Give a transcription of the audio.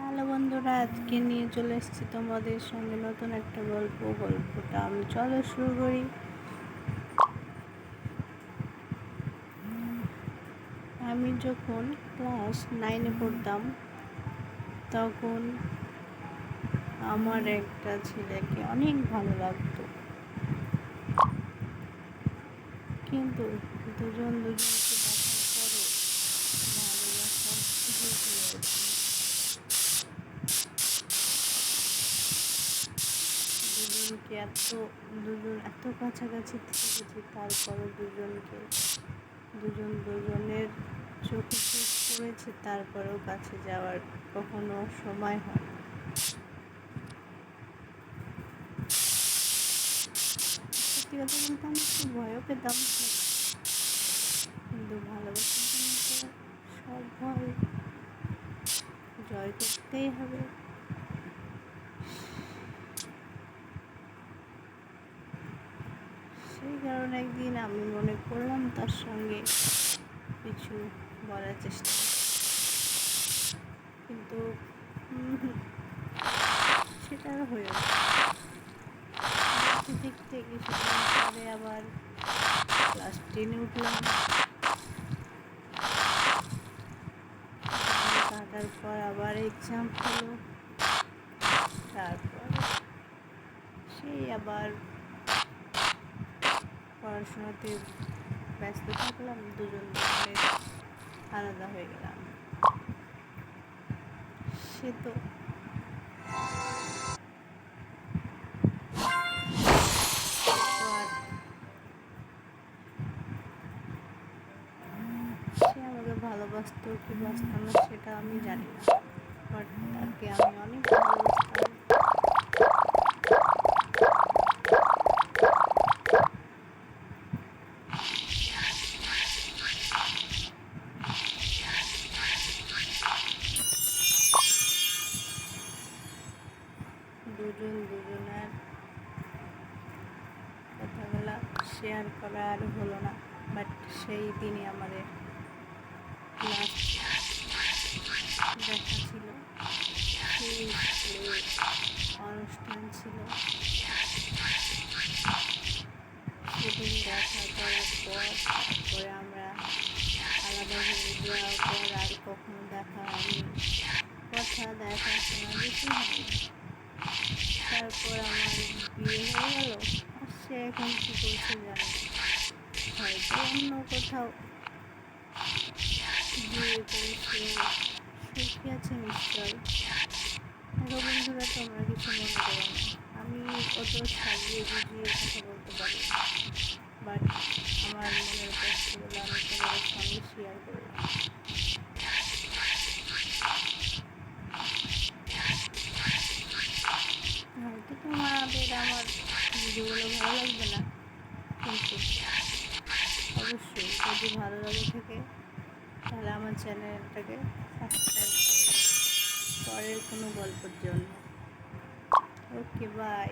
Hello বন্ধুরা, আজকে নিয়ে চলে এসেছি তোমাদের সঙ্গে নতুন একটা গল্পটা আমি চলো শুরু করি। আমি যখন ক্লাস 9-এ পড়তাম তখন আমার একটা ছেলেকে অনেক ভালো লাগতো, কিন্তু দুজন দুজনকে দেখার পরও ভালোবাসার সুযোগ হয়েছে। দুজন এত কাছাকাছি থেকেছি, তারপরও দুজন দুজনের চোখে চোখ পড়েছে, তারপরেও কাছে যাওয়ার কখনো সময় হয় না। সত্যি কথা বলতে আমি একটু ভয়ও পেতাম, কিন্তু ভালোবাসার জন্য তো সব ভয় জয় করতেই হবে। সেই কারণে একদিন আমি মনে করলাম তার সঙ্গে কিছু বলার চেষ্টা, কিন্তু সেটা আর হয়ে দেখতে কিছুদিন পরে আবার ক্লাস 10-এ উঠলাম। কাটার পর আবার এক্সাম হলো, তারপর সেই আবার পড়াশোনাতে ব্যস্ত থাকলাম, দুজন আলাদা হয়ে গেলাম। সে তো সে আমাকে ভালোবাসতো কি বাসতো না সেটা আমি জানি না, বাট তাকে আমি অনেক ভালোবাসতাম। দুজনের কথাগুলো শেয়ার করা আর হলো না, বাট সেই দিনে আমাদের লাস্ট দেখা ছিল, সেই অনুষ্ঠান ছিল। সেদিন দেখা করার পর তারপরে আমরা আলাদা হয়ে যাওয়ার পর আর কখনো দেখা হয়নি, দেখা শোনা কিছু হয়নি। তারপর আমার বিয়ে হয়ে গেল, আর সে এখন কী করছে জানি, হয়তো অন্য কোথাও বিয়ে করেছে, সুখী আছে নিশ্চয়। দেখো বন্ধুরা, তোমরা কিছু মনে করো না, আমি অত সাজিয়ে বুঝিয়ে কথা বলতে পারি, বাট আমার মনের কষ্টগুলো আমি তোমাদের সঙ্গে শেয়ার করলাম। হয়তো তোমাদের আমার ভিডিওগুলো ভালো লাগবে না, কিন্তু অবশ্যই যদি ভালো লাগে থাকে তাহলে আমার চ্যানেলটাকে সাবস্ক্রাইব করবে পরের কোনো গল্পের জন্য। ওকে, বাই।